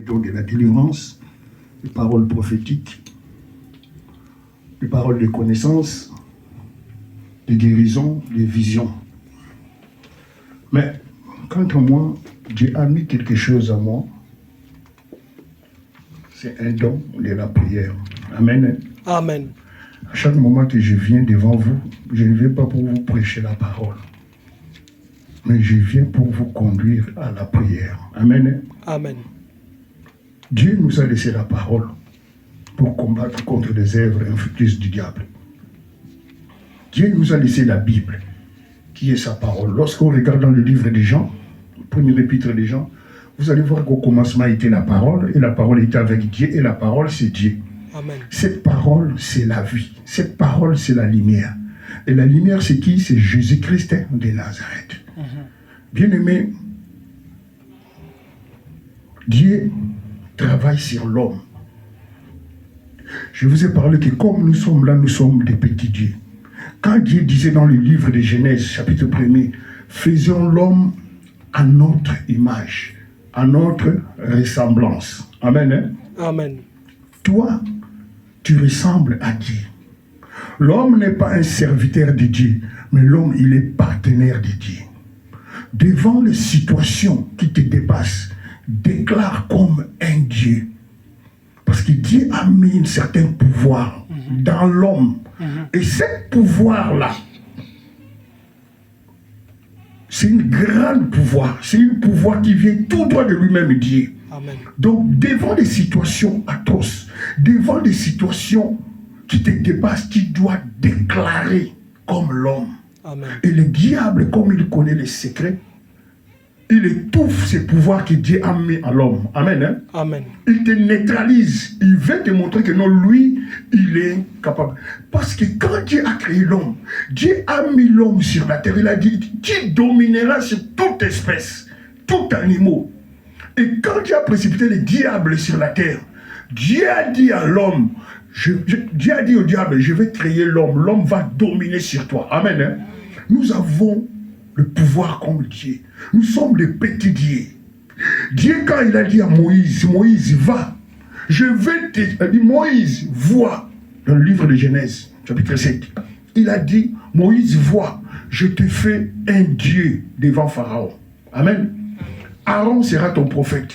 Donc de la délivrance, des paroles prophétiques, des paroles de connaissance, des guérisons, des visions. Mais quant à moi, Dieu a mis quelque chose à moi. C'est un don de la prière. Amen. Amen. À chaque moment que je viens devant vous, je ne viens pas pour vous prêcher la parole, mais je viens pour vous conduire à la prière. Amen. Amen. Dieu nous a laissé la parole pour combattre contre les œuvres infructueuses du diable. Dieu nous a laissé la Bible, qui est sa parole. Lorsqu'on regarde dans le livre des Jean, le premier épître des Jean, vous allez voir qu'au commencement était la parole, et la parole était avec Dieu, et la parole c'est Dieu. Amen. Cette parole, c'est la vie. Cette parole, c'est la lumière. Et la lumière, c'est qui? C'est Jésus-Christ de Nazareth. Bien-aimé, Dieu travaille sur l'homme. Je vous ai parlé que comme nous sommes là, nous sommes des petits dieux. Quand Dieu disait dans le livre de Genèse, chapitre 1er, faisons l'homme à notre image, à notre ressemblance. Amen. Hein? Amen. Toi, tu ressembles à Dieu. L'homme n'est pas un serviteur de Dieu, mais l'homme, il est partenaire de Dieu. Devant les situations qui te dépassent, déclare comme un Dieu. Parce que Dieu a mis un certain pouvoir dans l'homme. Et ce pouvoir-là, c'est un grand pouvoir. C'est un pouvoir qui vient tout droit de lui-même, Dieu. Amen. Donc, devant des situations atroces, devant des situations qui te dépassent, tu dois déclarer comme l'homme. Amen. Et le diable, comme il connaît les secrets, il étouffe ces pouvoirs que Dieu a mis à l'homme. Amen. Hein? Amen. Il te neutralise. Il veut te montrer que non, lui, il est capable. Parce que quand Dieu a créé l'homme, Dieu a mis l'homme sur la terre. Il a dit, tu domineras sur toute espèce, tout animal. Et quand Dieu a précipité le diable sur la terre, Dieu a dit à l'homme, Dieu a dit au diable, je vais créer l'homme, l'homme va dominer sur toi. Amen. Hein? Nous avons le pouvoir comme Dieu. Nous sommes des petits dieux. Dieu, quand il a dit à Moïse, Moïse, va, je vais te... Il a dit, Moïse, vois, dans le livre de Genèse, chapitre 7, il a dit, Moïse, vois, je te fais un Dieu devant Pharaon. Amen. Aaron sera ton prophète.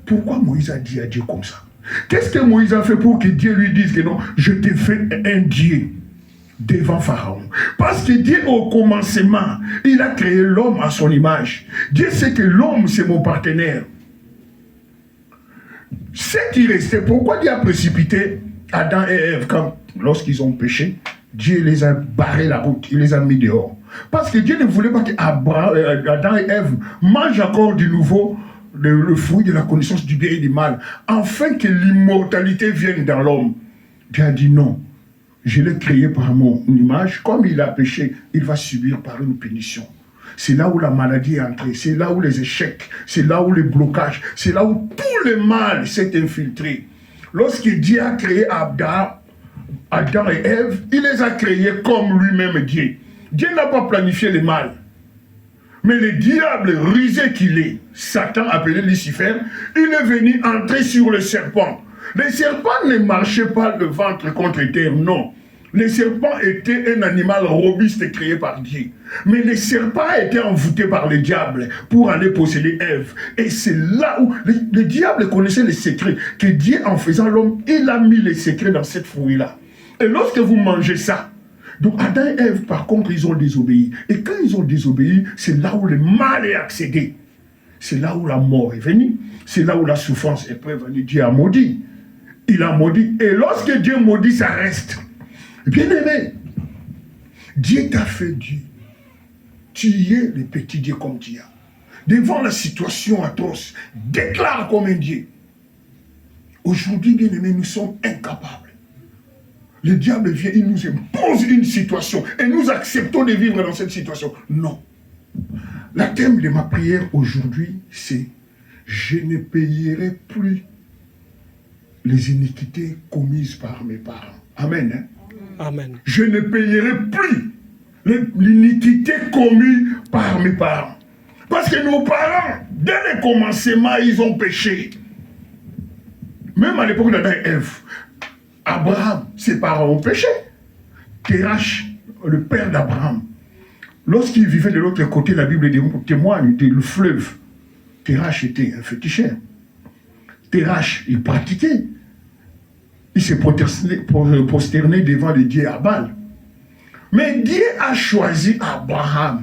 Pourquoi Moïse a dit à Dieu comme ça? Qu'est-ce que Moïse a fait pour que Dieu lui dise que non, je te fais un Dieu devant Pharaon? Parce que Dieu, au commencement, il a créé l'homme à son image. Dieu sait que l'homme, c'est mon partenaire. Ce qui restait, pourquoi Dieu a précipité Adam et Ève lorsqu'ils ont péché? Dieu les a barré la route, il les a mis dehors. Parce que Dieu ne voulait pas que Adam et Ève mangent encore de nouveau le fruit de la connaissance du bien et du mal, afin que l'immortalité vienne dans l'homme. Dieu a dit non. Je l'ai créé par mon image. Comme il a péché, il va subir par une punition. C'est là où la maladie est entrée. C'est là où les échecs, c'est là où les blocages, c'est là où tout le mal s'est infiltré. Lorsque Dieu a créé Adam et Ève, il les a créés comme lui-même Dieu. Dieu n'a pas planifié le mal. Mais le diable rusé qu'il est, Satan appelé Lucifer, il est venu entrer sur le serpent. Le serpent ne marchait pas le ventre contre terre, non. Le serpent était un animal robuste créé par Dieu. Mais le serpent a été envoûté par le diable pour aller posséder Ève. Et c'est là où le diable connaissait les secrets. Que Dieu, en faisant l'homme, il a mis les secrets dans cette fruit-là. Et lorsque vous mangez ça, donc Adam et Ève, par contre, ils ont désobéi. Et quand ils ont désobéi, c'est là où le mal est accédé. C'est là où la mort est venue. C'est là où la souffrance est prévenue. Dieu a maudit. Il a maudit. Et lorsque Dieu maudit, ça reste. Bien-aimé, Dieu t'a fait Dieu. Tu es le petit Dieu comme tu as. Devant la situation atroce, déclare comme un Dieu. Aujourd'hui, bien-aimé, nous sommes incapables. Le diable vient, il nous impose une situation et nous acceptons de vivre dans cette situation. Non. Le thème de ma prière aujourd'hui, c'est « Je ne payerai plus les iniquités commises par mes parents. » Amen. Hein? Amen. Je ne payerai plus l'iniquité commise par mes parents. Parce que nos parents, dès le commencement, ils ont péché. Même à l'époque d'Adam et Ève, Abraham, ses parents ont péché. Terach, le père d'Abraham, lorsqu'il vivait de l'autre côté, la Bible témoigne de le fleuve. Terach était un féticheur. Terach, il pratiquait. Il s'est prosterné devant le dieu Abal. Mais Dieu a choisi Abraham,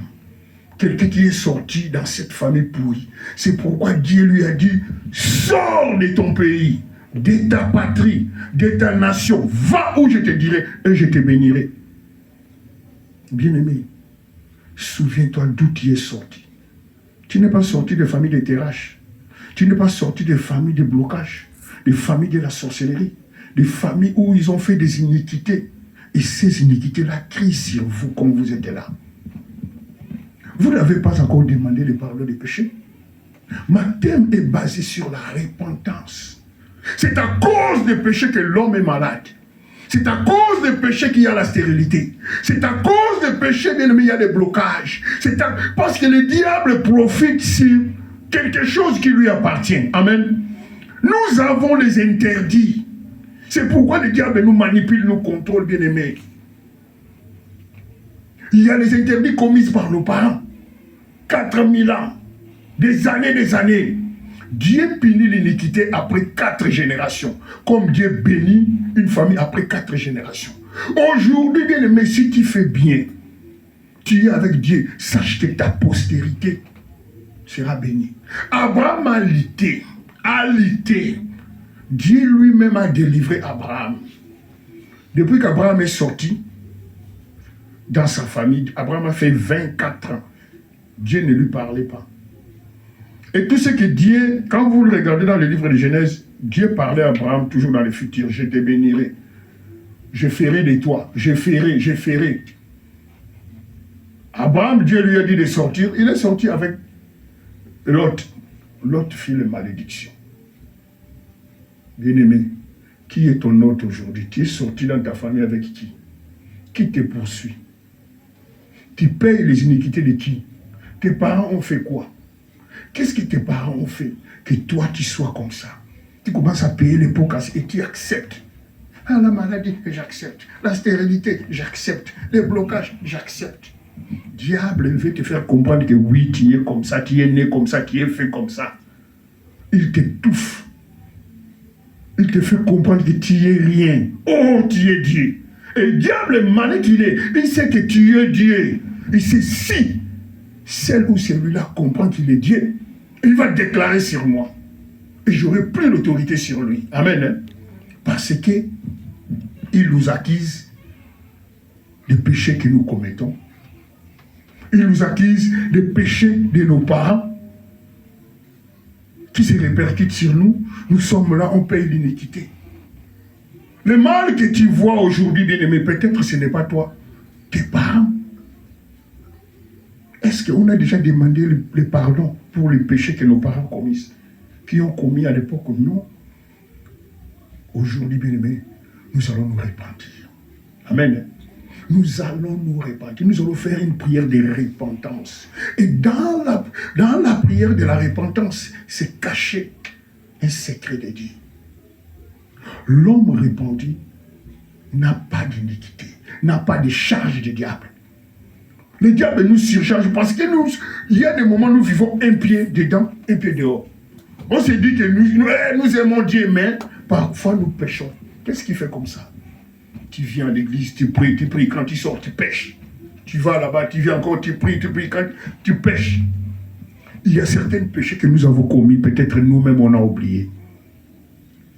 quelqu'un qui est sorti dans cette famille pourrie. C'est pourquoi Dieu lui a dit, sors de ton pays, de ta patrie, de ta nation, va où je te dirai et je te bénirai. Bien-aimé, souviens-toi d'où tu es sorti. Tu n'es pas sorti de famille de terrasse. Tu n'es pas sorti de famille de blocage, de famille de la sorcellerie, de famille où ils ont fait des iniquités. Et ces iniquités-là crient sur vous comme vous êtes là. Vous n'avez pas encore demandé le pardon des péchés. Ma thème est basé sur la repentance. C'est à cause des péchés que l'homme est malade. C'est à cause des péchés qu'il y a la stérilité. C'est à cause des péchés qu'il y a des blocages. Parce que le diable profite sur quelque chose qui lui appartient. Amen. Nous avons les interdits. C'est pourquoi le diable nous manipule, nous contrôle, bien-aimés. Il y a les interdits commis par nos parents. 4000 ans, des années. Dieu punit l'iniquité après 4 générations. Comme Dieu bénit une famille après 4 générations. Aujourd'hui, bien-aimé, si tu fais bien, tu es avec Dieu, sache que ta postérité sera bénie. Abraham a lutté. Dieu lui-même a délivré Abraham. Depuis qu'Abraham est sorti dans sa famille, Abraham a fait 24 ans. Dieu ne lui parlait pas. Et tout ce que Dieu, quand vous le regardez dans le livre de Genèse, Dieu parlait à Abraham toujours dans le futur. Je te bénirai. Je ferai de toi. Je ferai. Abraham, Dieu lui a dit de sortir. Il est sorti avec Lot. Lot fit la malédiction. Bien-aimé, qui est ton hôte aujourd'hui? Tu es sorti dans ta famille avec qui? Qui te poursuit? Tu payes les iniquités de qui? Tes parents ont fait quoi? Qu'est-ce que tes parents ont fait que toi tu sois comme ça? Tu commences à payer les pots cassés et tu acceptes. Ah, la maladie, j'accepte. La stérilité, j'accepte. Les blocages, j'accepte. Diable veut te faire comprendre que oui, tu es comme ça, tu es né comme ça, tu es fait comme ça. Il t'étouffe. Il te fait comprendre que tu es rien. Oh, tu es Dieu. Et le diable, malin qu'il est, il sait que tu es Dieu. Il sait si celle ou celui-là comprend qu'il est Dieu, il va déclarer sur moi. Et j'aurai plus l'autorité sur lui. Amen. Hein? Parce que il nous accuse des péchés que nous commettons. Il nous accuse des péchés de nos parents qui se répercutent sur nous. Nous sommes là, on paye l'iniquité. Le mal que tu vois aujourd'hui, bien-aimé, peut-être ce n'est pas toi, tes parents. Est-ce qu'on a déjà demandé le pardon pour les péchés que nos parents commettent, qui ont commis à l'époque? Non. Aujourd'hui, bien-aimé, nous allons nous repentir. Amen. Nous allons nous repentir. Nous allons faire une prière de repentance. Et dans la prière de la repentance, c'est caché un secret de Dieu. L'homme repenti n'a pas d'iniquité, n'a pas de charge du diable. Le diable nous surcharge parce que il y a des moments où nous vivons un pied dedans, un pied dehors. On se dit que nous aimons Dieu, mais parfois nous péchons. Qu'est-ce qui fait comme ça? Tu viens à l'église, tu pries, quand tu sors, tu pêches. Tu vas là-bas, tu viens encore, tu pries, quand tu pêches. Il y a certains péchés que nous avons commis, peut-être nous-mêmes on a oublié.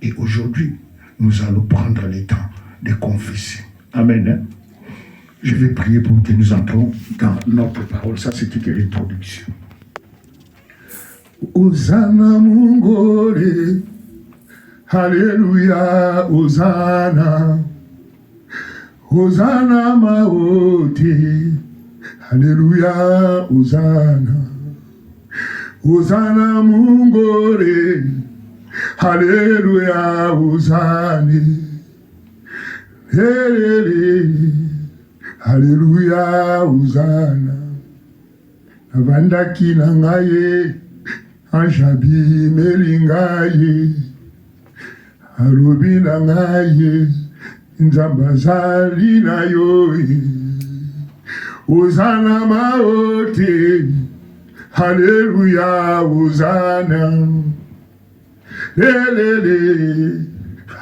Et aujourd'hui, nous allons prendre le temps de confesser. Amen. Hein? Je vais prier pour que nous entrons dans notre parole. Ça, c'était que l'introduction. Hosanna Mungore, Alléluia, Hosanna. Hosanna Maote, Alléluia, Hosanna. Hosanna Mungore, Alléluia, Hosanna. Alléluia, Hosanna. Avandaki nangaye, Anjabi melingaye. alobi na ngai nzambe azali na yo Hosanna maote Alléluia Hosanna lelele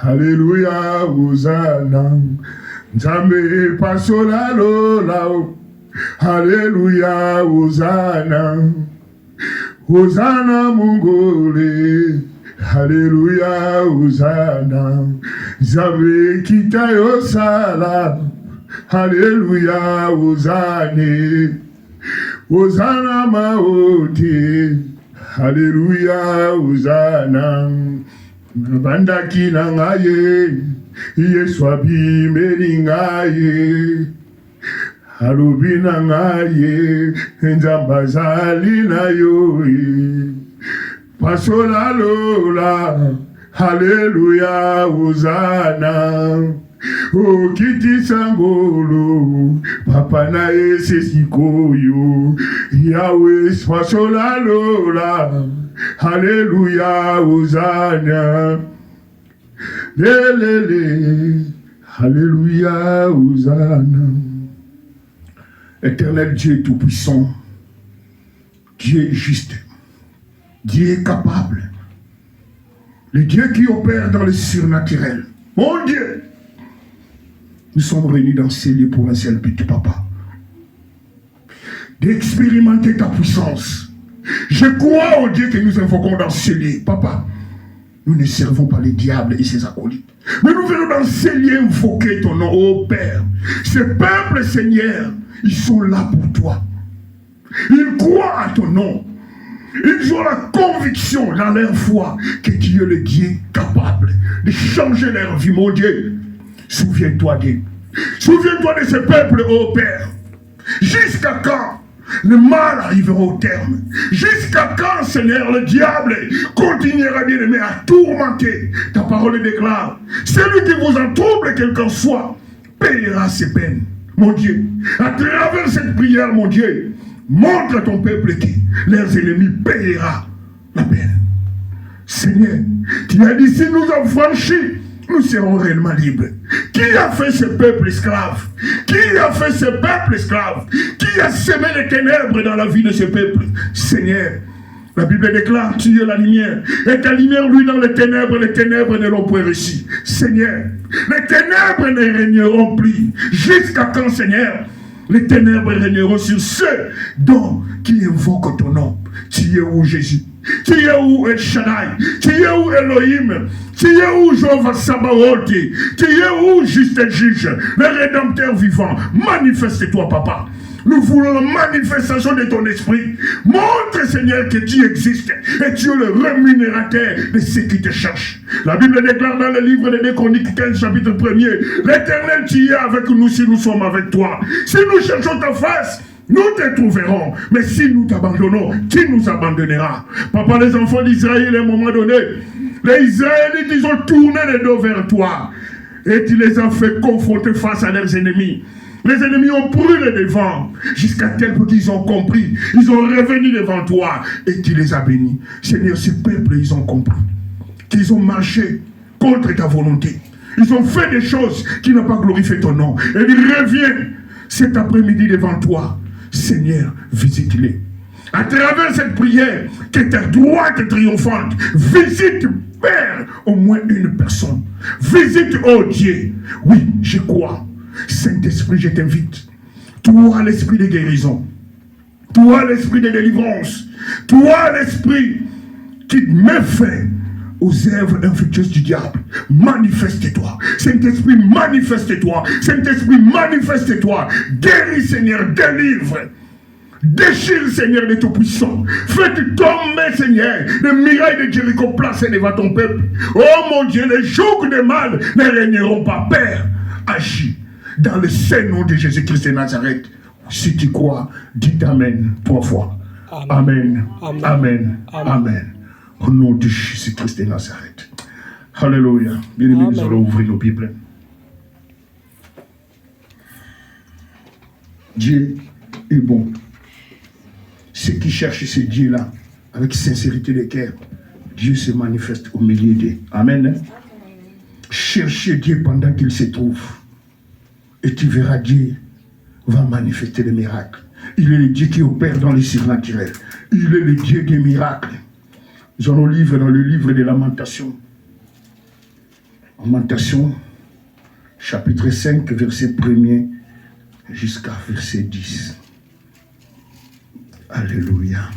Alléluia Hosanna nzambe pasola lola Alléluia Hosanna Hosanna mongole Alléluia Hosanna nzambe kita yo sala Alléluia Hosanna Hosanna maote Alléluia Hosanna Nabandaki na ngaye Yesu abimeli ngaye Alobi na ngaye Nzambe azali na yo Pasola lola Alléluia Hosanna Okiti sangolo Papa na ese sikoyo Yahweh pasola lola Alléluia Hosanna lelele Alléluia Hosanna. Éternel Dieu tout-puissant, Dieu est juste, Dieu est capable, le Dieu qui opère dans le surnaturel. Mon Dieu, nous sommes réunis dans ces lieux pour un seul but, Papa, d'expérimenter ta puissance. Je crois au Dieu que nous invoquons dans ces lieux, Papa. Nous ne servons pas les diables et ses acolytes. Mais nous venons dans ces lieux invoquer ton nom, ô Père. Ces peuples, Seigneur, ils sont là pour toi. Ils croient à ton nom. Ils ont la conviction dans leur foi que tu es le Dieu capable de changer leur vie, mon Dieu. Souviens-toi d'eux. Souviens-toi de ces peuples, ô Père. Jusqu'à quand le mal arrivera au terme? Jusqu'à quand, Seigneur, le diable continuera, bien aimé, à tourmenter? Ta parole déclare: celui qui vous en trouble, quel qu'en soit, payera ses peines. Mon Dieu, à travers cette prière, mon Dieu, montre à ton peuple que leurs ennemis payera la peine. Seigneur, tu as dit, si nous avons franchi, nous serons réellement libres. Qui a fait ce peuple esclave? Qui a fait ce peuple esclave? Qui a semé les ténèbres dans la vie de ce peuple? Seigneur, la Bible déclare: tu es la lumière. Et ta lumière, lui, dans les ténèbres ne l'ont point réussi. Seigneur, les ténèbres ne régneront plus. Jusqu'à quand, Seigneur, les ténèbres régneront sur ceux dont qui invoquent ton nom? Tu es où, Jésus? Tu es où, El Shaddai? Tu es où, Elohim? Tu es où, Jéhovah Sabaoth? Tu es où, juste juge, le rédempteur vivant? Manifeste-toi, Papa. Nous voulons la manifestation de ton esprit. Montre, Seigneur, que tu existes et tu es le rémunérateur de ceux qui te cherchent. La Bible déclare dans le livre de 2 Chroniques 15, chapitre 1er: l'Éternel, tu es avec nous si nous sommes avec toi. Si nous cherchons ta face, nous te trouverons. Mais si nous t'abandonnons, qui nous abandonnera? Papa, les enfants d'Israël, à un moment donné, les Israélites, ils ont tourné les dos vers toi. Et tu les as fait confronter face à leurs ennemis. Les ennemis ont brûlé devant, jusqu'à tel point qu'ils ont compris. Ils sont revenus devant toi et tu les as bénis. Seigneur, ce peuple, ils ont compris qu'ils ont marché contre ta volonté. Ils ont fait des choses qui n'ont pas glorifié ton nom. Et ils reviennent cet après-midi devant toi. Seigneur, visite-les. À travers cette prière, que ta droite triomphante visite, Père, au moins une personne. Visite, oh Dieu. Oui, je crois. Saint-Esprit, je t'invite. Toi, l'esprit de guérison. Toi, l'esprit de délivrance. Toi, l'esprit qui met fin aux œuvres infructueuses du diable. Manifeste-toi. Saint-Esprit, manifeste-toi. Saint-Esprit, manifeste-toi. Guéris, Seigneur, délivre. Déchire, Seigneur, de tout-puissant. Faites tomber, Seigneur, les murailles de Jéricho placées devant ton peuple. Oh mon Dieu, les jours de mal ne régneront pas. Père, agis dans le saint nom de Jésus-Christ de Nazareth. Si tu crois, dis Amen 3 fois. Amen. Amen. Amen. Amen. Amen. Au nom de Jésus-Christ de Nazareth. Alléluia. Bien-aimés, nous allons ouvrir nos Bibles. Dieu est bon. Ceux qui cherchent ce Dieu-là, avec sincérité de cœur, Dieu se manifeste au milieu d'eux. Amen. Cherchez Dieu pendant qu'il se trouve. Et tu verras Dieu va manifester les miracles. Il est le Dieu qui opère dans les surnaturels. Il est le Dieu des miracles. Nous allons lire dans le livre des Lamentations. Lamentations, chapitre 5, verset 1er jusqu'à verset 10. Alléluia.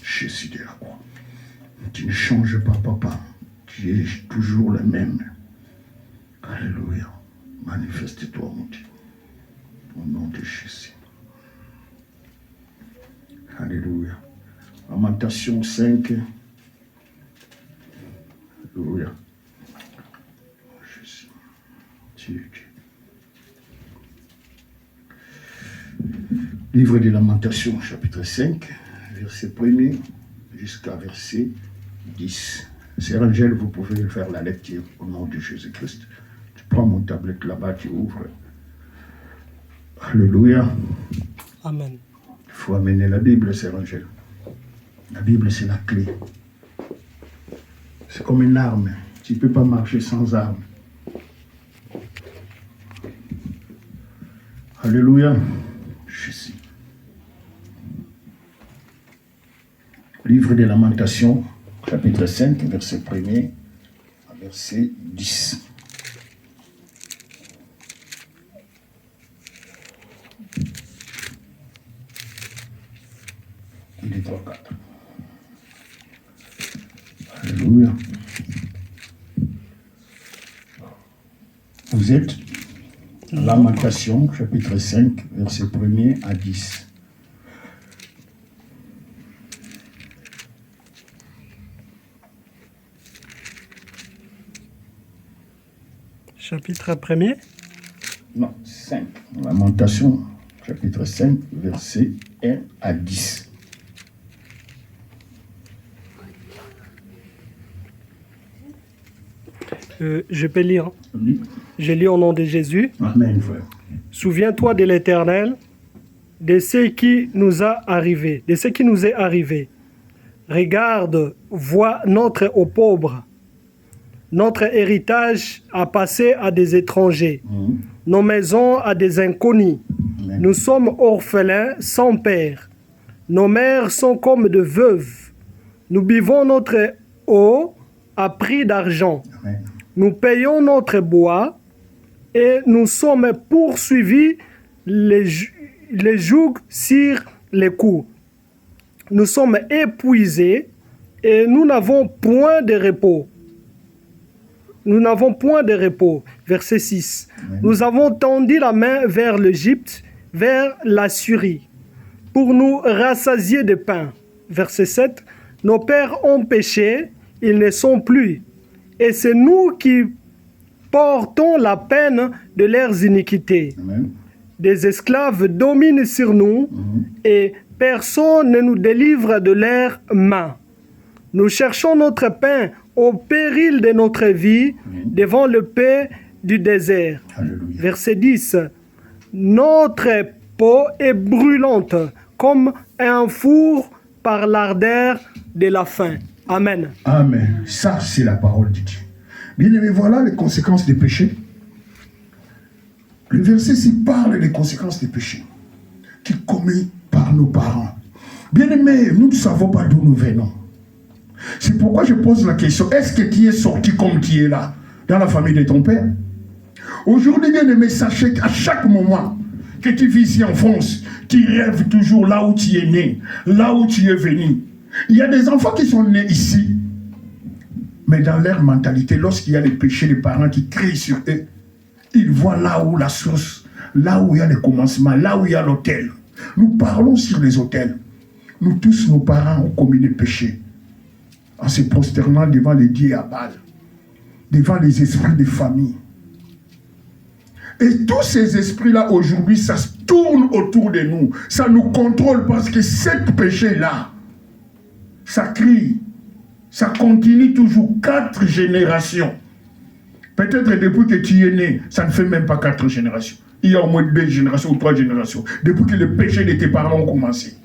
Jésus de la croix. Tu ne changes pas, papa. Tu es toujours le même. Alléluia. Manifeste-toi, mon Dieu. Au nom de Jésus. Alléluia. Lamentation 5. Alléluia. Jésus. Dieu. Livre des Lamentations, chapitre 5, verset 1er jusqu'à verset 10. Sœur Angèle, vous pouvez faire la lecture au nom de Jésus-Christ. Tu prends mon tablette là-bas, tu ouvres. Alléluia. Amen. Il faut amener la Bible, Sœur Angèle. La Bible, c'est la clé. C'est comme une arme. Tu ne peux pas marcher sans arme. Alléluia. Jésus. Livre des Lamentations, chapitre 5, verset 1er à verset 10. Il est 3, 4. Alléluia. Vous êtes Lamentation, chapitre 5, verset 1er à 10. Chapitre 1er? Non, 5. Lamentation, chapitre 5, verset 1 à 10. Je peux lire. Oui. Je lis au nom de Jésus. Amen, frère. Souviens-toi de l'Éternel, de ce qui nous a arrivé, de ce qui nous est arrivé. Regarde, vois notre aux pauvres. Notre héritage a passé à des étrangers, nos maisons à des inconnus. Amen. Nous sommes orphelins sans père. Nos mères sont comme de veuves. Nous buvons notre eau à prix d'argent. Amen. Nous payons notre bois et nous sommes poursuivis les jougs sur les coups. Nous sommes épuisés et nous n'avons point de repos. Nous n'avons point de repos. Verset 6. Amen. Nous avons tendu la main vers l'Égypte, vers l'Assyrie, pour nous rassasier de pain. Verset 7. Nos pères ont péché, ils ne sont plus. Et c'est nous qui portons la peine de leurs iniquités. Amen. Des esclaves dominent sur nous et personne ne nous délivre de leurs mains. Nous cherchons notre pain au péril de notre vie devant le paix du désert. Alléluia. Verset 10. Notre peau est brûlante comme un four par l'ardeur de la faim. Amen. Amen. Ça, c'est la parole de Dieu. Bien aimé, voilà les conséquences des péchés. Le verset ci parle des conséquences des péchés qui commis par nos parents. Bien aimé, nous ne savons pas d'où nous venons. C'est pourquoi je pose la question, est-ce que tu es sorti comme tu es là, dans la famille de ton père? Aujourd'hui, bien aimé, sachez qu'à chaque moment que tu vis ici en France, tu rêves toujours là où tu es né, là où tu es venu. Il y a des enfants qui sont nés ici, mais dans leur mentalité, lorsqu'il y a les péchés des parents qui crient sur eux, ils voient là où la source, là où il y a le commencement, là où il y a l'autel. Nous parlons sur les autels. Nous tous, nos parents ont commis des péchés en se prosternant devant les dieux à Baal, devant les esprits de famille. Et tous ces esprits-là, aujourd'hui, ça se tourne autour de nous. Ça nous contrôle parce que ce péché-là, ça crie, ça continue toujours 4 générations. Peut-être depuis que tu es né, ça ne fait même pas 4 générations. Il y a au moins 2 générations ou 3 générations, depuis que les péchés de tes parents ont commencé.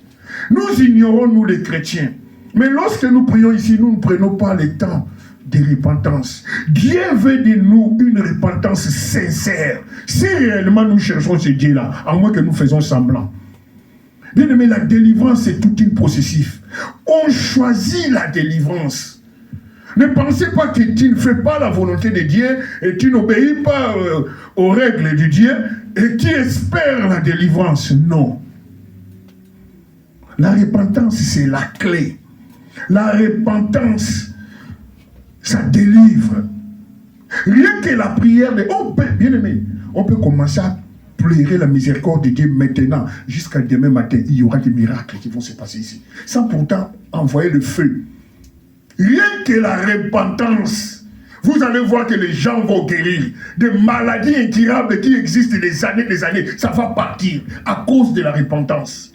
Nous ignorons, nous les chrétiens. Mais lorsque nous prions ici, nous ne prenons pas le temps de repentance. Dieu veut de nous une repentance sincère. Si réellement nous cherchons ce Dieu-là, à moins que nous faisons semblant. Bien aimé, la délivrance, c'est tout un processus. On choisit la délivrance. Ne pensez pas que tu ne fais pas la volonté de Dieu et tu n'obéis pas aux règles de Dieu et tu espères la délivrance. Non. La repentance, c'est la clé. La repentance, ça délivre. Rien que la prière, bien aimé, on peut commencer à pleurer la miséricorde de Dieu maintenant, jusqu'à demain matin. Il y aura des miracles qui vont se passer ici. Sans pourtant envoyer le feu. Rien que la repentance, vous allez voir que les gens vont guérir. Des maladies incurables qui existent des années, ça va partir à cause de la repentance.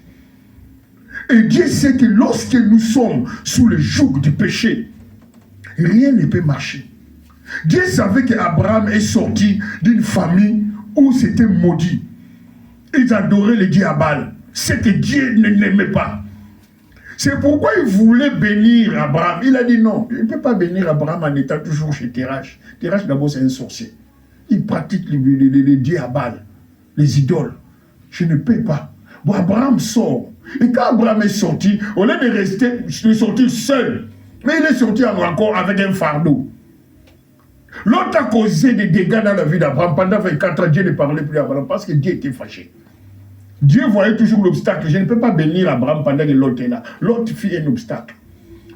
Et Dieu sait que lorsque nous sommes sous le joug du péché, rien ne peut marcher. Dieu savait qu'Abraham est sorti d'une famille où c'était maudit. Ils adoraient le dieu Baal. C'est que Dieu ne l'aimait pas. C'est pourquoi il voulait bénir Abraham. Il a dit non, il ne peut pas bénir Abraham en étant toujours chez Terach. Terach d'abord c'est un sorcier. Il pratique les dieux Baal, les idoles. Je ne peux pas. Bon, Abraham sort. Et quand Abraham est sorti, au lieu de sortir seul, mais il est sorti encore avec un fardeau. L'autre a causé des dégâts dans la vie d'Abraham. Pendant 24 ans, Dieu ne parlait plus à Abraham parce que Dieu était fâché. Dieu voyait toujours l'obstacle. Je ne peux pas bénir Abraham pendant que l'autre est là. L'autre fit un obstacle.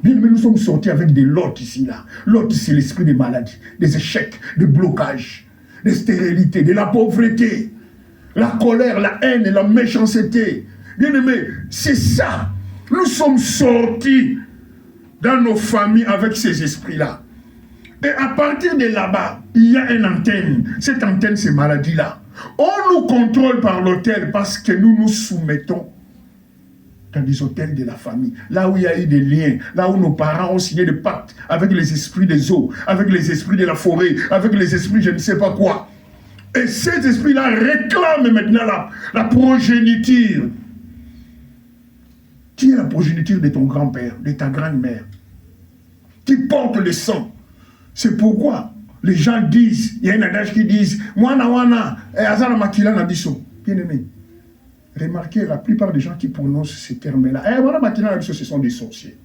Bien, mais nous sommes sortis avec des lots ici, là. L'autre, c'est l'esprit des maladies, des échecs, des blocages, des stérilités, de la pauvreté, la colère, la haine et la méchanceté. Bien aimé, c'est ça. Nous sommes sortis dans nos familles avec ces esprits-là. Et à partir de là-bas, il y a une antenne. Cette antenne, ces maladies-là. On nous contrôle par l'autel parce que nous nous soumettons dans des hôtels de la famille. Là où il y a eu des liens, là où nos parents ont signé des pactes avec les esprits des eaux, avec les esprits de la forêt, avec les esprits je ne sais pas quoi. Et ces esprits-là réclament maintenant la progéniture. Qui est la progéniture de ton grand-père, de ta grand-mère, qui porte le sang? C'est pourquoi les gens disent, il y a un adage qui dit, Wana, Azana Makila Nabiso. Bien aimé, remarquez, la plupart des gens qui prononcent ces termes-là, Wana Makila Nabiso, ce sont des sorciers.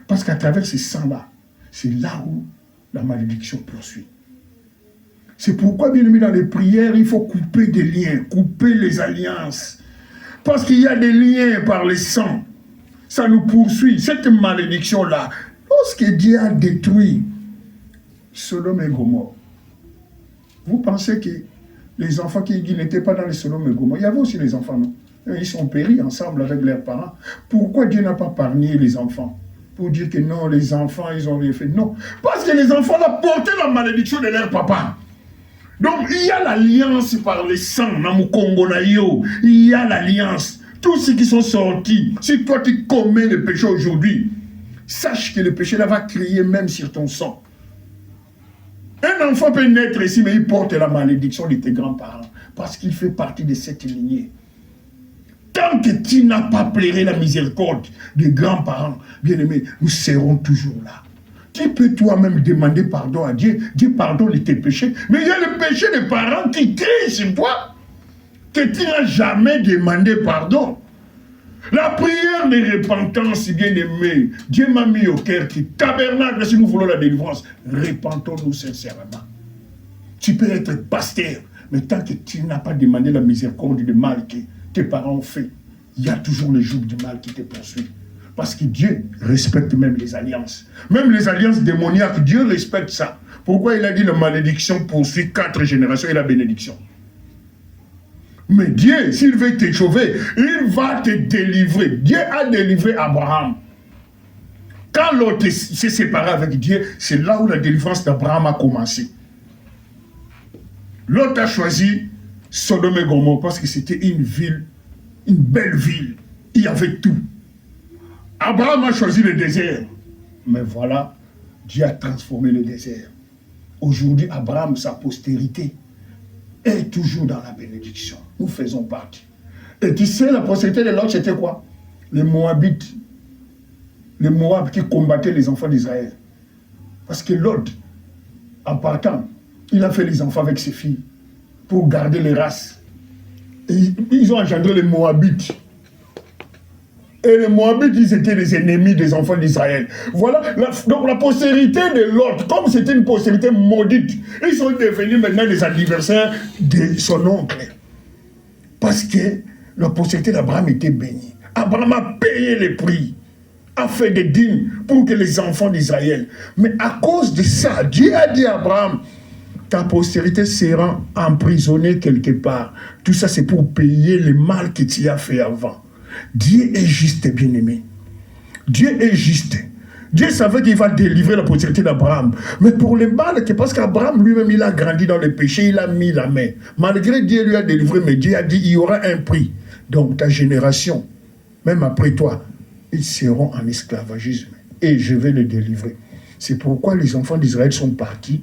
Parce qu'à travers ces sangs-là, c'est là où la malédiction poursuit. C'est pourquoi, bien aimé, dans les prières, il faut couper des liens, couper les alliances. Parce qu'il y a des liens par les sangs. Ça nous poursuit. Cette malédiction-là, lorsque Dieu a détruit Sodome et Gomorrhe, vous pensez que les enfants qui n'étaient pas dans les Sodome et Gomorrhe, il y avait aussi les enfants, non? Ils sont péris ensemble avec leurs parents. Pourquoi Dieu n'a pas parlé les enfants? Pour dire que non, les enfants, ils ont rien fait. Non, parce que les enfants ont porté la malédiction de leur papa. Donc, il y a l'alliance par les sangs, il y a l'alliance. Tous ceux qui sont sortis, si toi tu commets le péché aujourd'hui, sache que le péché là va crier même sur ton sang. Un enfant peut naître ici, mais il porte la malédiction de tes grands-parents, parce qu'il fait partie de cette lignée. Tant que tu n'as pas pleuré la miséricorde des grands-parents, bien-aimés, nous serons toujours là. Tu peux toi-même demander pardon à Dieu. Dieu pardonne tes péchés. Mais il y a le péché des parents qui crée sur toi, que tu n'as jamais demandé pardon. La prière de repentance, bien-aimé, Dieu m'a mis au cœur qui tabernacle si nous voulons la délivrance. Repentons-nous sincèrement. Tu peux être pasteur, mais tant que tu n'as pas demandé la miséricorde du mal que tes parents ont fait, il y a toujours le joug du mal qui te poursuit. Parce que Dieu respecte même les alliances. Même les alliances démoniaques, Dieu respecte ça. Pourquoi il a dit la malédiction poursuit 4 générations et la bénédiction? Mais Dieu, s'il veut te sauver, il va te délivrer. Dieu a délivré Abraham. Quand l'autre s'est séparé avec Dieu, c'est là où la délivrance d'Abraham a commencé. L'autre a choisi Sodome et Gomorrhe parce que c'était une ville, une belle ville. Il y avait tout. Abraham a choisi le désert. Mais voilà, Dieu a transformé le désert. Aujourd'hui, Abraham, sa postérité, est toujours dans la bénédiction. Nous faisons partie. Et tu sais, la postérité de l'autre, c'était quoi? Les Moabites. Les Moab qui combattaient les enfants d'Israël. Parce que Lot, en partant, il a fait les enfants avec ses filles pour garder les races. Et ils ont engendré les Moabites. Et les Moabites, ils étaient les ennemis des enfants d'Israël. Voilà, donc la postérité de Lot, comme c'était une postérité maudite, ils sont devenus maintenant les adversaires de son oncle. Parce que la postérité d'Abraham était bénie. Abraham a payé les prix, a fait des dîmes pour que les enfants d'Israël. Mais à cause de ça, Dieu a dit à Abraham, ta postérité sera emprisonnée quelque part. Tout ça, c'est pour payer le mal que tu as fait avant. Dieu est juste, bien-aimé. Dieu est juste. Dieu savait qu'il va délivrer la postérité d'Abraham. Mais pour le mal, parce qu'Abraham lui-même, il a grandi dans le péché, il a mis la main. Malgré Dieu lui a délivré, mais Dieu a dit, il y aura un prix. Donc ta génération, même après toi, ils seront en esclavagisme. Et je vais les délivrer. C'est pourquoi les enfants d'Israël sont partis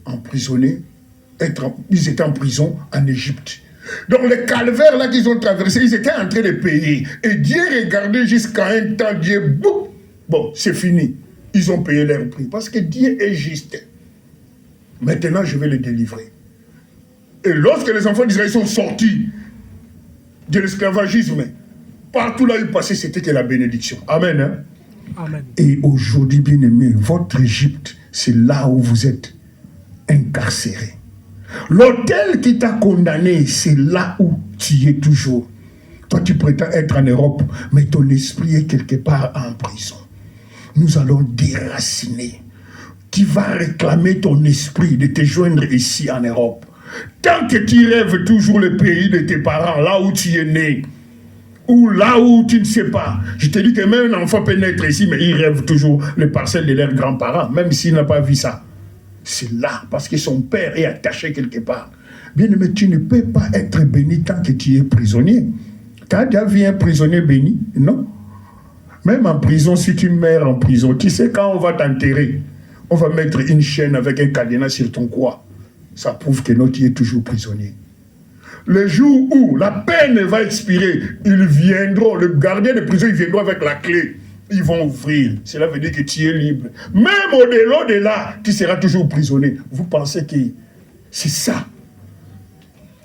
emprisonnés. Ils étaient en prison en Égypte. Donc les calvaires là qu'ils ont traversés, ils étaient en train de payer. Et Dieu regardait jusqu'à un temps, Dieu, boum, bon, c'est fini. Ils ont payé leur prix. Parce que Dieu est juste. Maintenant, je vais les délivrer. Et lorsque les enfants d'Israël sont sortis de l'esclavagisme, partout là où ils passaient, c'était que la bénédiction. Amen. Hein? Amen. Et aujourd'hui, bien-aimés, votre Égypte, c'est là où vous êtes incarcérés. L'hôtel qui t'a condamné, c'est là où tu es toujours. Toi, tu prétends être en Europe, mais ton esprit est quelque part en prison. Nous allons déraciner. Tu vas réclamer ton esprit de te joindre ici en Europe. Tant que tu rêves toujours le pays de tes parents, là où tu es né, ou là où tu ne sais pas. Je te dis que même un enfant peut naître ici, mais il rêve toujours le parcelle de leurs grands-parents, même s'il n'a pas vu ça. C'est là, parce que son père est attaché quelque part. Bien aimé, tu ne peux pas être béni tant que tu es prisonnier. Tu as déjà vu un prisonnier béni? Non. Même en prison, si tu meurs en prison, tu sais quand on va t'enterrer, on va mettre une chaîne avec un cadenas sur ton cou. Ça prouve que non, tu es toujours prisonnier. Le jour où la peine va expirer, ils viendront, le gardien de prison, il viendra avec la clé. Ils vont ouvrir. Cela veut dire que tu es libre. Même au-delà de là, tu seras toujours prisonnier. Vous pensez que c'est ça?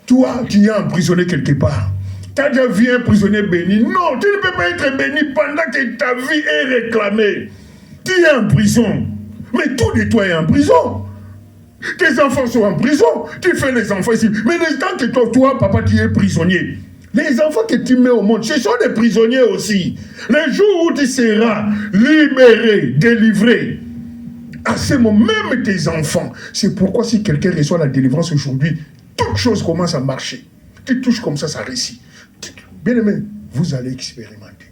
Toi, tu es emprisonné quelque part. Tu as déjà vu un prisonnier béni? Non, tu ne peux pas être béni pendant que ta vie est réclamée. Tu es en prison. Mais tout de toi est en prison. Tes enfants sont en prison. Tu fais les enfants ici. Mais tant que toi, papa, tu es prisonnier. Les enfants que tu mets au monde, ce sont des prisonniers aussi. Le jour où tu seras libéré, délivré, à ce moment, même tes enfants. C'est pourquoi si quelqu'un reçoit la délivrance aujourd'hui, toute chose commence à marcher. Tu touches comme ça réussit. Bien aimé, vous allez expérimenter.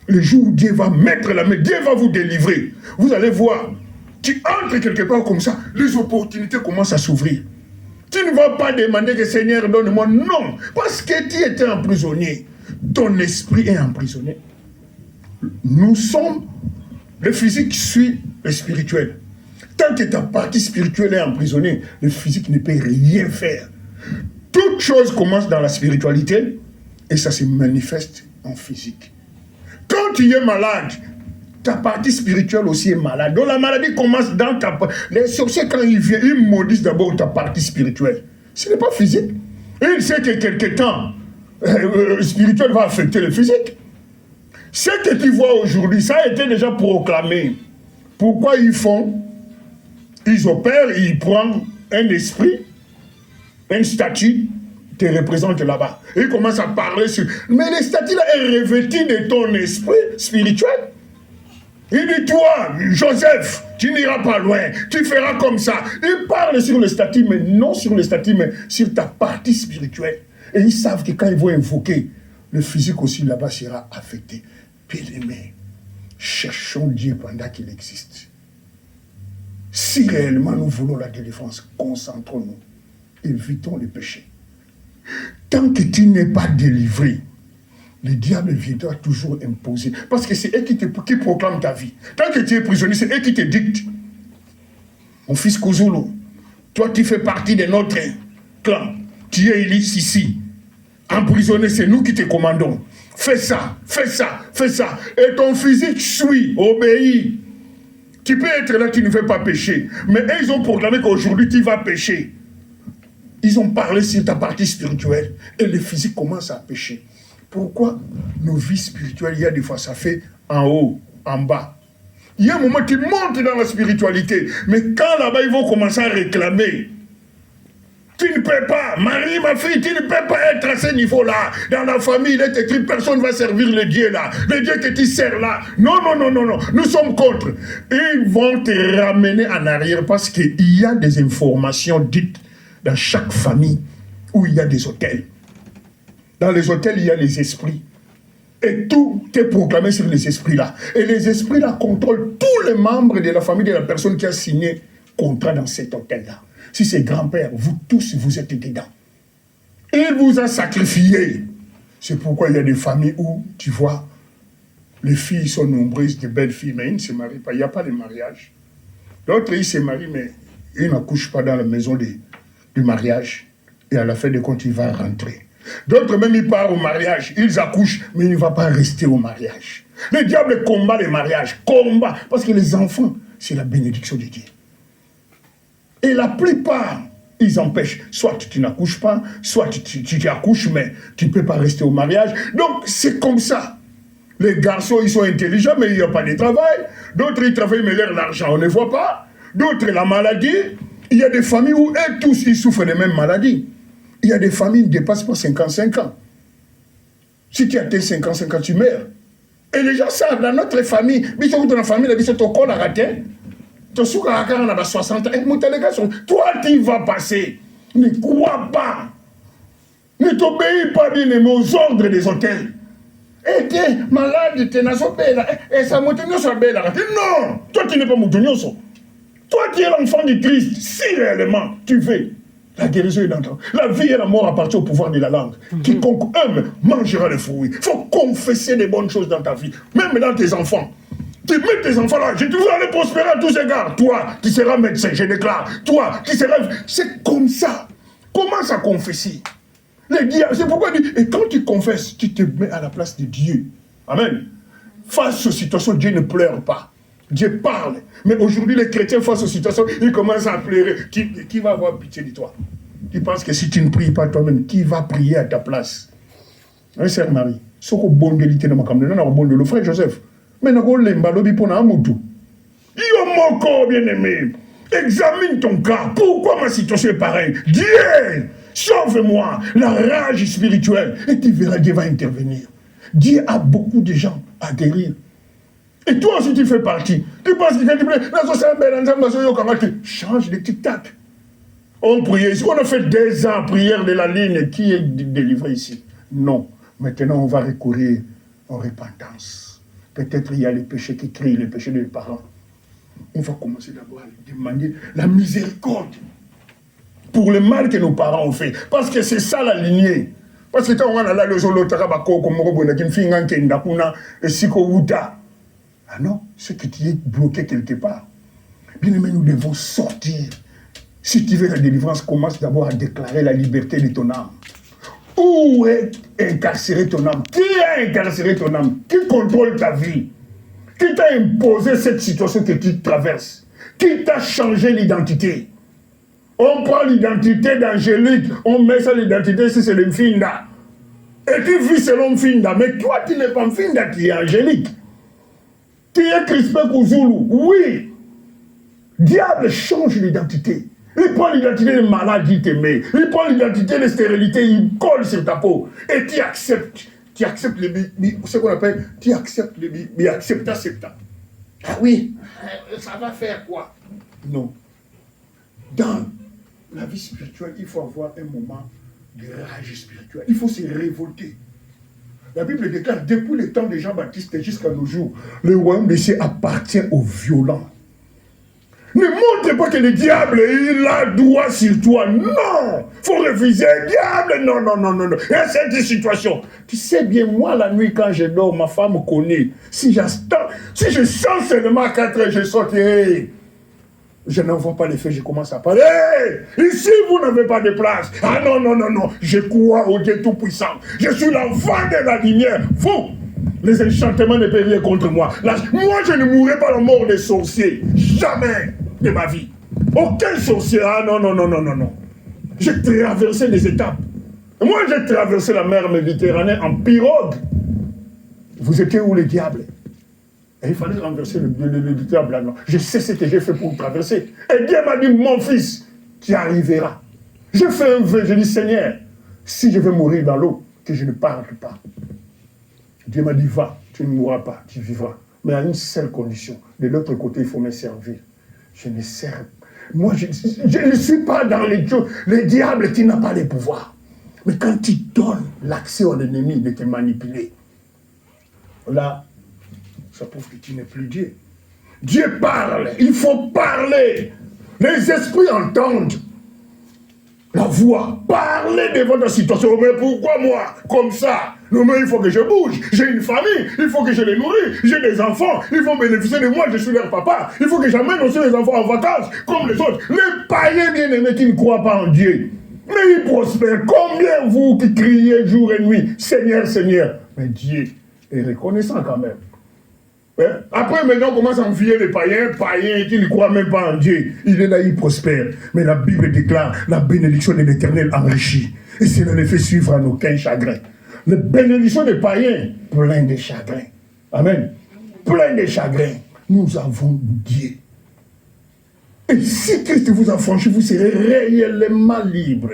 Le jour où Dieu va mettre la main, Dieu va vous délivrer. Vous allez voir, tu entres quelque part comme ça, les opportunités commencent à s'ouvrir. Tu ne vas pas demander que Seigneur donne-moi, non, parce que tu étais emprisonné. Ton esprit est emprisonné. Nous sommes, le physique suit le spirituel. Tant que ta partie spirituelle est emprisonnée, le physique ne peut rien faire. Toute chose commence dans la spiritualité et ça se manifeste en physique. Quand tu es malade, ta partie spirituelle aussi est malade. Donc la maladie commence dans ta partie. Les sorciers, quand ils viennent, ils maudissent d'abord ta partie spirituelle. Ce n'est pas physique. Et il sait que quelque temps, spirituel va affecter le physique. Ce que tu vois aujourd'hui, ça a été déjà proclamé. Pourquoi ils font? Ils opèrent, ils prennent un esprit, une statue, te représente là-bas. Et ils commencent à parler sur... Mais le statut là est revêtu de ton esprit spirituel. Il dit, toi, Joseph, tu n'iras pas loin, tu feras comme ça. Il parle sur le statut, mais non sur le statut, mais sur ta partie spirituelle. Et ils savent que quand ils vont invoquer, le physique aussi là-bas sera affecté. Bien-aimés, cherchons Dieu pendant qu'il existe. Si réellement nous voulons la délivrance, concentrons-nous, évitons le péché. Tant que tu n'es pas délivré, le diable viendra toujours imposer. Parce que c'est eux qui proclament ta vie. Tant que tu es prisonnier, c'est eux qui te dictent. Mon fils Kouzoulou, toi tu fais partie de notre clan. Tu es ici. Emprisonné, c'est nous qui te commandons. Fais ça, fais ça, fais ça. Et ton physique suit, obéit. Tu peux être là, tu ne veux pas pécher. Mais eux, ils ont proclamé qu'aujourd'hui, tu vas pécher. Ils ont parlé sur ta partie spirituelle. Et le physique commence à pécher. Pourquoi nos vies spirituelles, il y a des fois, ça fait en haut, en bas. Il y a un moment, tu montes dans la spiritualité. Mais quand là-bas, ils vont commencer à réclamer. Tu ne peux pas, Marie, ma fille, tu ne peux pas être à ce niveau-là. Dans la famille, il est écrit, personne ne va servir le Dieu là. Le Dieu que tu sers là. Non, non, non, non, non. Nous sommes contre. Ils vont te ramener en arrière parce qu'il y a des informations dites dans chaque famille où il y a des hôtels. Dans les hôtels, il y a les esprits. Et tout est proclamé sur les esprits-là. Et les esprits-là contrôlent tous les membres de la famille de la personne qui a signé contrat dans cet hôtel-là. Si c'est grand-père, vous tous, vous êtes dedans. Il vous a sacrifié. C'est pourquoi il y a des familles où, tu vois, les filles sont nombreuses, de belles filles, mais ils ne se marient pas. Il n'y a pas de mariage. D'autres, ils se marient, mais ils n'accouchent pas dans la maison du mariage. Et à la fin de compte, il va rentrer. D'autres, même, ils partent au mariage. Ils accouchent, mais il ne va pas rester au mariage. Le diable combat les mariages. Combat. Parce que les enfants, c'est la bénédiction de Dieu. Et la plupart, ils empêchent. Soit tu n'accouches pas, soit tu accouches, mais tu ne peux pas rester au mariage. Donc, c'est comme ça. Les garçons, ils sont intelligents, mais il n'y a pas de travail. D'autres, ils travaillent, mais l'argent, on ne les voit pas. D'autres, la maladie. Il y a des familles où eux tous, ils souffrent des mêmes maladies. Il y a des familles qui ne dépassent pas 55 ans. Si tu atteins 55 ans, tu meurs. Et les gens savent, dans notre famille, dans la famille, ils sont au col à rater. Tu as 60 ans. Toi, tu vas passer. Ne crois pas. Ne t'obéis pas bien aux ordres des hôtels. Et tu es malade, tu es et ça monte sur belle. Non, toi, tu n'es pas moutonioso. Toi, tu es l'enfant du Christ. Si réellement tu veux. La guérison est dans toi. La vie et la mort appartiennent au pouvoir de la langue. Quiconque aime mangera les fruits. Il faut confesser des bonnes choses dans ta vie, même dans tes enfants. Tu mets tes enfants là, je te veux aller prospérer à tous égards. Toi, tu seras médecin, je déclare. Toi, tu seras... C'est comme ça. Commence à confesser. C'est pourquoi il dit, et quand tu confesses, tu te mets à la place de Dieu. Amen. Face aux situations, Dieu ne pleure pas. Dieu parle. Mais aujourd'hui, les chrétiens, face aux situations, ils commencent à pleurer. Qui va avoir pitié de toi? Tu penses que si tu ne pries pas toi-même, qui va prier à ta place? Oui, sœur Marie. Ce qu'on bon de l'ité dans ma caméra, on a bon de le frère Joseph. Mais on a l'embalobi pour un moutou. Yo, mon corps bien-aimé. Examine ton cas. Pourquoi ma situation est pareille? Dieu, sauve-moi la rage spirituelle. Et tu verras, Dieu va intervenir. Dieu a beaucoup de gens à guérir. Et toi aussi, tu fais partie. Tu penses que quand tu plais, change de tic-tac. On priait ici. On a fait 2 ans prière de la ligne. Qui est délivré ici? Non. Maintenant, on va recourir en repentance. Peut-être il y a les péchés qui crient, les péchés des parents. On va commencer d'abord à demander la miséricorde pour le mal que nos parents ont fait. Parce que c'est ça la lignée. Parce que quand on a là, les Olotara-Bako, comme Robona, qui fait un Kendakuna, et Siko-Wuta. Ah non, c'est que tu es bloqué quelque part. Bien aimé, nous devons sortir. Si tu veux la délivrance, commence d'abord à déclarer la liberté de ton âme. Où est incarcéré ton âme? Qui a incarcéré ton âme? Qui contrôle ta vie? Qui t'a imposé cette situation que tu traverses? Qui t'a changé l'identité? On prend l'identité d'Angélique, on met ça l'identité si c'est le Mfinda. Et tu vis selon Mfinda, mais toi tu n'es pas Mfinda, tu es Angélique. Tu es Crispé Kouzoulou, oui. Diable change l'identité. Il prend l'identité de maladie, il te met. Il prend l'identité de stérilité, il colle sur ta peau. Et tu acceptes. Tu acceptes ce qu'on appelle, tu acceptes les accepta. Ah oui, ça va faire quoi? Non. Dans la vie spirituelle, il faut avoir un moment de rage spirituelle. Il faut se révolter. La Bible déclare, depuis le temps de Jean-Baptiste jusqu'à nos jours, le royaume des cieux appartient aux violents. Ne montre pas que le diable, il a droit sur toi. Non! Il faut refuser. Diable, non, non, non, non, non. Il y a cette situation. Tu sais bien, moi, la nuit, quand je dors, ma femme me connaît. Si je sens seulement à 4 heures, je sortirai. Je n'envoie pas les faits, je commence à parler. Ici, vous n'avez pas de place. Ah non, non, non, non. Je crois au Dieu Tout-Puissant. Je suis l'enfant de la lumière. Vous, Les enchantements ne peuvent rien contre moi. Là, moi, je ne mourrai pas la mort des sorciers. Jamais de ma vie. Aucun sorcier. Ah non, non, non, non, non, non. J'ai traversé des étapes. Moi, j'ai traversé la mer Méditerranée en pirogue. Vous étiez où les diables? Et il fallait renverser le diable là. Je sais ce que j'ai fait pour traverser. Et Dieu m'a dit, mon fils, tu arriveras. Je fais un vœu, je dis, Seigneur, si je veux mourir dans l'eau, que je ne parle pas. Dieu m'a dit, va, tu ne mourras pas, tu vivras. Mais à une seule condition. De l'autre côté, il faut me servir. Je ne sers pas. Moi, je ne suis pas dans les dieux. Les diables qui n'ont pas les pouvoirs. Mais quand tu donnes l'accès à l'ennemi de te manipuler, là, ça prouve que tu n'es plus Dieu. Dieu parle, il faut parler. Les esprits entendent la voix. Parlez de votre situation. Mais pourquoi moi? Comme ça? Non, mais il faut que je bouge. J'ai une famille, il faut que je les nourris. J'ai des enfants, ils vont bénéficier de moi, je suis leur papa. Il faut que j'amène aussi les enfants en vacances, comme les autres. Les païens bien-aimés qui ne croient pas en Dieu. Mais ils prospèrent. Combien vous qui criez jour et nuit, Seigneur, Seigneur? Mais Dieu est reconnaissant quand même. Hein? Après, maintenant, on commence à envier les païens qui ne croient même pas en Dieu. Il est là, il prospère. Mais la Bible déclare, la bénédiction de l'Éternel enrichit. Et cela ne fait suivre à aucun chagrin. La bénédiction des païens, plein de chagrin. Amen. Plein de chagrin. Nous avons Dieu. Et si Christ vous a franchi, vous serez réellement libre.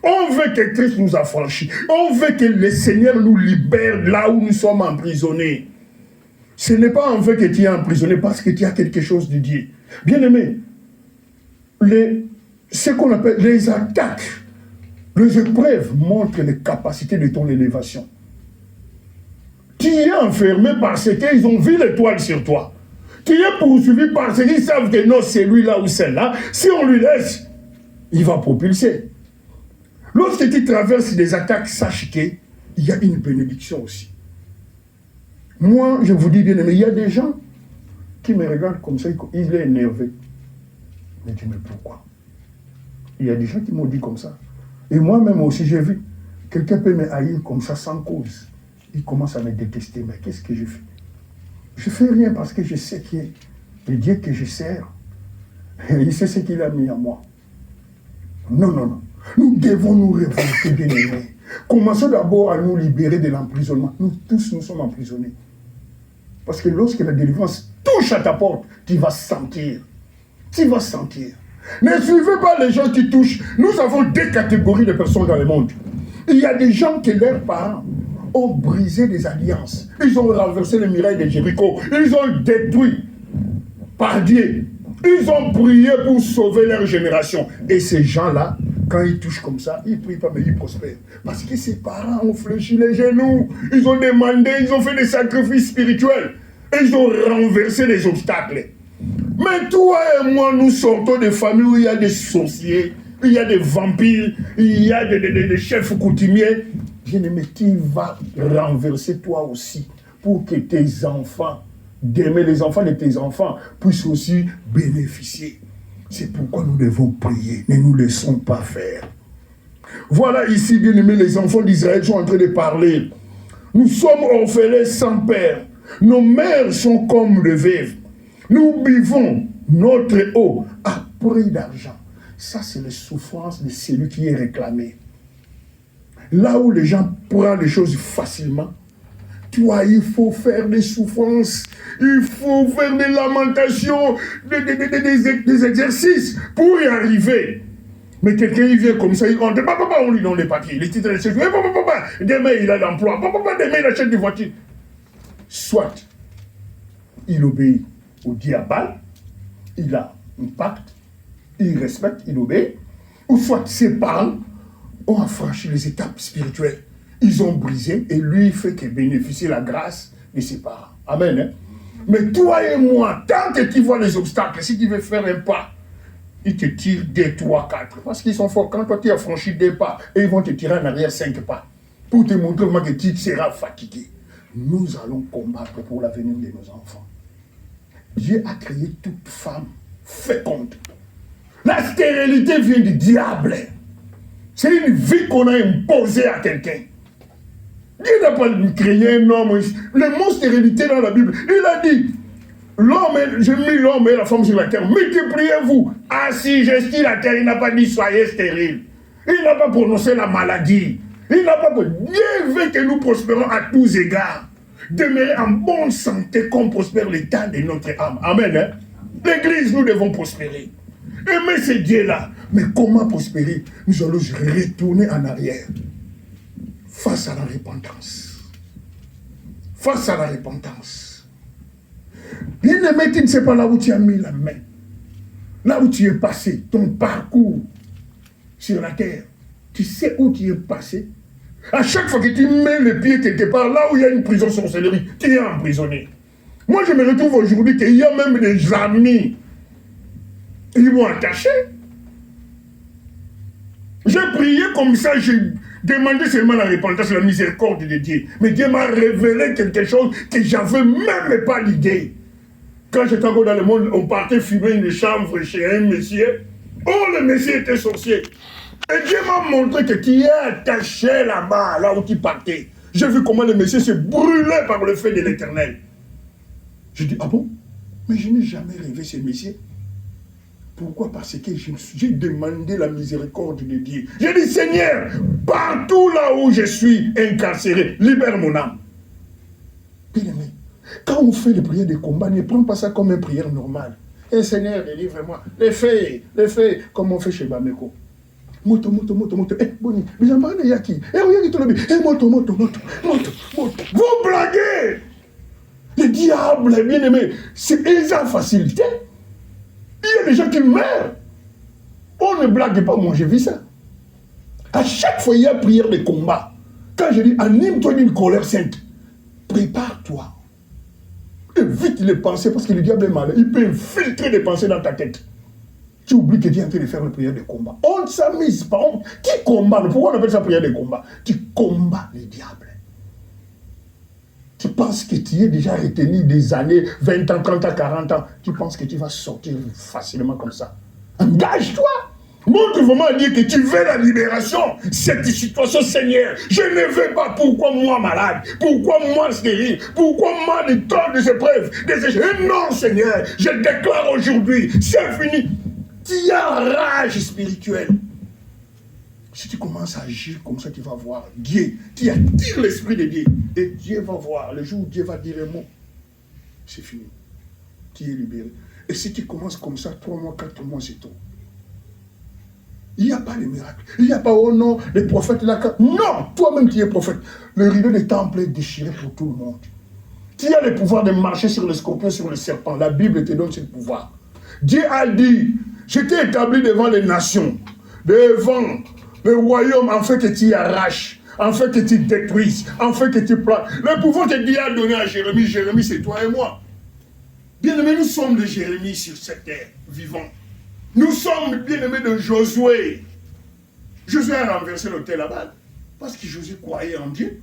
On veut que Christ nous affranchisse. On veut que le Seigneur nous libère là où nous sommes emprisonnés. Ce n'est pas en fait que tu es emprisonné parce que tu as quelque chose de Dieu. Bien aimé, ce qu'on appelle les attaques, les épreuves montrent les capacités de ton élévation. Tu es enfermé parce qu'ils ont vu l'étoile sur toi. Tu es poursuivi parce qu'ils savent que non, c'est lui là ou celle-là. Si on lui laisse, il va propulser. Lorsque tu traverses des attaques, sache qu'il y a une bénédiction aussi. Moi, je vous dis bien aimé, il y a des gens qui me regardent comme ça, il est énervé. Mais je dis, mais pourquoi? Il y a des gens qui m'ont dit comme ça. Et moi-même aussi, j'ai vu. Quelqu'un peut me haïr comme ça sans cause. Il commence à me détester. Mais qu'est-ce que je fais? Je ne fais rien parce que je sais que le Dieu que je sers, il sait ce qu'il a mis en moi. Non, non, non. Nous devons nous révolter, bien aimés. Commençons d'abord à nous libérer de l'emprisonnement. Nous tous, nous sommes emprisonnés. Parce que lorsque la délivrance touche à ta porte, tu vas sentir. Tu vas sentir. Ne suivez pas les gens qui touchent. Nous avons deux catégories de personnes dans le monde. Il y a des gens que leurs parents ont brisé des alliances. Ils ont renversé les murailles de Jéricho. Ils ont détruit par Dieu. Ils ont prié pour sauver leur génération. Et ces gens-là, quand ils touchent comme ça, ils ne prient pas, mais ils prospèrent. Parce que ses parents ont fléchi les genoux. Ils ont demandé, ils ont fait des sacrifices spirituels. Et ils ont renversé les obstacles. Mais toi et moi, nous sortons de familles où il y a des sorciers, il y a des vampires, il y a des chefs coutumiers. Bien-aimé, tu vas renverser toi aussi pour que tes enfants, d'aimer les enfants de tes enfants, puissent aussi bénéficier. C'est pourquoi nous devons prier. Ne nous laissons pas faire. Voilà ici, bien-aimés, les enfants d'Israël sont en train de parler. Nous sommes orphelins sans père. Nos mères sont comme des veuves. Nous buvons notre eau à prix d'argent. Ça, c'est la souffrance de celui qui est réclamé. Là où les gens prennent les choses facilement, toi, il faut faire des souffrances, il faut faire des lamentations, des exercices pour y arriver. Mais quelqu'un, il vient comme ça, on lui donne les papiers, les titres de séjour, demain il a l'emploi, demain il achète des voitures. Soit il obéit au diable, il a un pacte, il respecte, il obéit, ou soit ses parents ont affranchi les étapes spirituelles. Ils ont brisé et lui, il fait que bénéficier la grâce de ses parents. Amen. Hein? Mais toi et moi, tant que tu vois les obstacles, si tu veux faire un pas, ils te tirent 2, 3, 4. Parce qu'ils sont forts. Quand toi, tu as franchi 2 pas, et ils vont te tirer en arrière 5 pas. Pour te montrer que tu seras fatigué. Nous allons combattre pour l'avenir de nos enfants. Dieu a créé toute femme féconde. La stérilité vient du diable. C'est une vie qu'on a imposée à quelqu'un. Dieu n'a pas créé un homme. Le mot stérilité dans la Bible, il a dit, j'ai mis l'homme et la femme sur la terre, multipliez-vous, assujettissez la terre. Il n'a pas dit soyez stérile. Il n'a pas prononcé la maladie. Il n'a pas. Dieu veut que nous prospérons à tous égards. Demeurer en bonne santé comme prospère l'état de notre âme. Amen. Hein? L'église, nous devons prospérer. Aimer ce Dieu-là. Mais comment prospérer? Nous allons retourner en arrière. Face à la repentance. Face à la repentance. Bien-aimé, tu ne sais pas là où tu as mis la main. Là où tu es passé, ton parcours sur la terre. Tu sais où tu es passé. À chaque fois que tu mets le pied quelque part, là où il y a une prison sorcellerie, tu es emprisonné. Moi, je me retrouve aujourd'hui qu'il y a même des amis. Ils m'ont attaché. J'ai prié comme ça, j'ai demandé seulement la repentance, la miséricorde de Dieu. Mais Dieu m'a révélé quelque chose que j'avais même pas l'idée. Quand j'étais encore dans le monde, on partait fumer une chambre chez un monsieur. Oh, le monsieur était sorcier. Et Dieu m'a montré que tu es attaché là-bas, là où tu partais. J'ai vu comment le monsieur se brûlait par le feu de l'Éternel. J'ai dit, ah bon? Mais je n'ai jamais rêvé ce monsieur. Pourquoi? Parce que j'ai demandé la miséricorde de Dieu. J'ai dit, Seigneur, partout là où je suis incarcéré, libère mon âme. Bien-aimé, quand on fait les prières de combat, ne prends pas ça comme une prière normale. Eh Seigneur, délivre-moi. Les faits, comme on fait chez Bameko. Moto. Eh, Boni, mais j'en parle de Yaki. Eh, regarde tout le monde. Eh, moto. Vous blaguez! Le diable, bien-aimé, c'est déjà facilité. Il y a des gens qui meurent. On ne blague pas, moi j'ai vu ça. À chaque fois, il y a prière de combat. Quand je dis, anime-toi d'une colère sainte, prépare-toi. Évite les pensées, parce que le diable est malin. Il peut infiltrer des pensées dans ta tête. Tu oublies que Dieu est en train de faire la prière de combat. On ne s'amuse pas. Qui combat? Pourquoi on appelle ça prière de combat? Tu combats le diable. Tu penses que tu es déjà retenu des années, 20 ans, 30 ans, 40 ans. Tu penses que tu vas sortir facilement comme ça. Engage-toi. Montre vraiment à Dieu que tu veux la libération. Cette situation, Seigneur, je ne veux pas. Pourquoi moi malade? Pourquoi moi stérile? Pourquoi moi des temps, des épreuves, des échecs? Non, Seigneur, je déclare aujourd'hui, c'est fini. Tu as rage spirituelle. Si tu commences à agir comme ça, tu vas voir Dieu. Tu attires l'esprit de Dieu. Et Dieu va voir. Le jour où Dieu va dire un mot, c'est fini. Tu es libéré. Et si tu commences comme ça, 3 mois, 4 mois, c'est tout. Il n'y a pas de miracle. Il n'y a pas, oh non, les prophètes là. Non, toi-même tu es prophète. Le rideau des temples est déchiré pour tout le monde. Tu as le pouvoir de marcher sur le scorpion, sur le serpent. La Bible te donne ce pouvoir. Dieu a dit, je t'ai établi devant les nations, devant le royaume, en fait que tu arraches, en fait que tu détruises, en fait que tu plantes. Le pouvoir que Dieu a donné à Jérémie, Jérémie c'est toi et moi. Bien-aimés, nous sommes de Jérémie sur cette terre, vivant. Nous sommes bien-aimés de Josué. Josué a renversé l'autel là-bas, parce que Josué croyait en Dieu.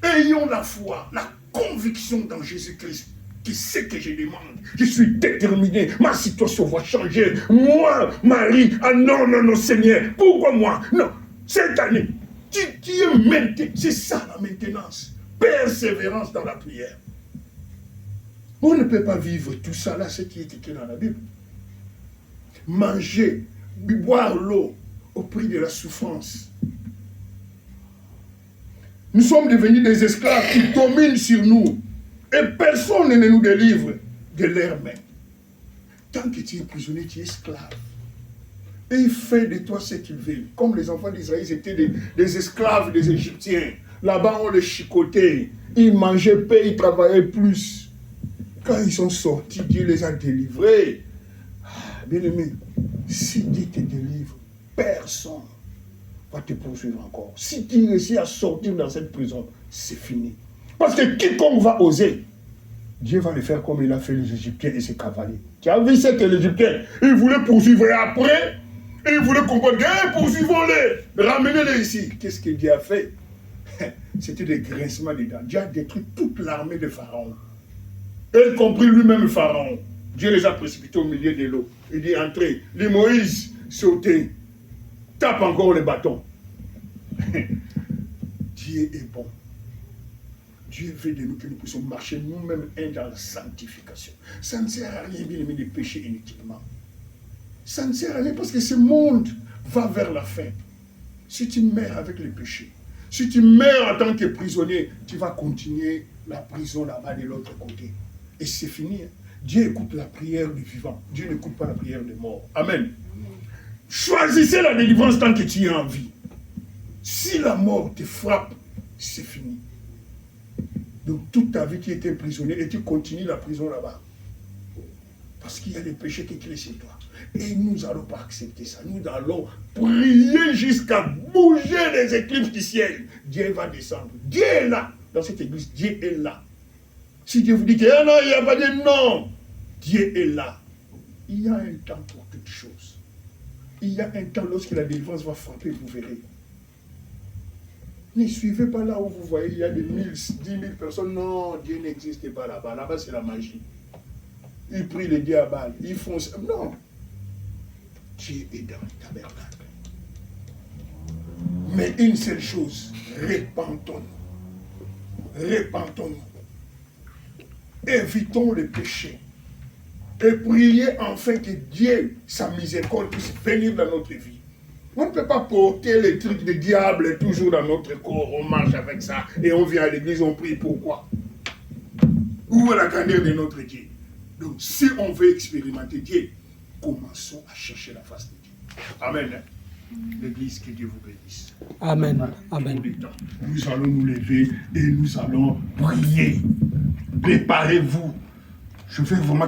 Ayons la foi, la conviction dans Jésus-Christ. Qui sait que je demande? Je suis déterminé. Ma situation va changer. Moi, Marie, ah non, Seigneur. Pourquoi moi? Non, cette année, tu es maintenant. C'est ça la maintenance. Persévérance dans la prière. On ne peut pas vivre tout ça là, ce qui est écrit dans la Bible. Manger, boire l'eau au prix de la souffrance. Nous sommes devenus des esclaves qui dominent sur nous. Et personne ne nous délivre de leurs mains. Tant que tu es prisonnier, tu es esclave. Et il fait de toi ce qu'il veut. Comme les enfants d'Israël étaient des esclaves des Égyptiens. Là-bas, on les chicotait. Ils mangeaient peu, ils travaillaient plus. Quand ils sont sortis, Dieu les a délivrés. Bien-aimé, si Dieu te délivre, personne va te poursuivre encore. Si tu réussis à sortir dans cette prison, c'est fini. Parce que quiconque va oser, Dieu va le faire comme il a fait les Égyptiens et ses cavaliers. Tu as vu ce que les Égyptiens, ils voulaient poursuivre et après, ils voulaient comprendre, poursuivons-les, ramenez-les ici. Qu'est-ce que Dieu a fait? C'était des grincements des dents. Dieu a détruit toute l'armée de Pharaon. Y compris lui-même Pharaon. Dieu les a précipités au milieu de l'eau. Il dit, entrez. Les Moïse, sautez. Tape encore les bâtons. Dieu est bon. Dieu veut de nous que nous puissions marcher nous-mêmes dans la sanctification. Ça ne sert à rien, bien aimé, de pécher inutilement. Ça ne sert à rien parce que ce monde va vers la fin. Si tu meurs avec le péché, si tu meurs en tant que prisonnier, tu vas continuer la prison là-bas de l'autre côté. Et c'est fini. Dieu écoute la prière du vivant. Dieu n'écoute pas la prière des morts. Amen. Choisissez la délivrance tant que tu es en vie. Si la mort te frappe, c'est fini. Donc toute ta vie tu étais prisonnier et tu continues la prison là-bas. Parce qu'il y a des péchés qui créent chez toi. Et nous n'allons pas accepter ça. Nous allons prier jusqu'à bouger les éclipses du ciel. Dieu va descendre. Dieu est là. Dans cette église, Dieu est là. Si Dieu vous dit que non, il n'y a pas de non, Dieu est là. Il y a un temps pour toutes choses. Il y a un temps lorsque la délivrance va frapper, vous verrez. Ne suivez pas là où vous voyez, il y a des 10 000 personnes. Non, Dieu n'existe pas là-bas. Là-bas, c'est la magie. Ils prient les dieux à Baal. Ils font ça. Non. Dieu est dans le tabernacle. Mais une seule chose, repentons-nous. Repentons-nous. Évitons le péché. Et priez enfin que Dieu, sa miséricorde, puisse venir dans notre vie. On ne peut pas porter les trucs du diable toujours dans notre corps. On marche avec ça et on vient à l'église, on prie. Pourquoi? Où est la grandeur de notre Dieu? Donc, si on veut expérimenter Dieu, commençons à chercher la face de Dieu. Amen. L'église, que Dieu vous bénisse. Amen. Amen. Nous allons nous lever et nous allons prier. Préparez-vous. Je vais vraiment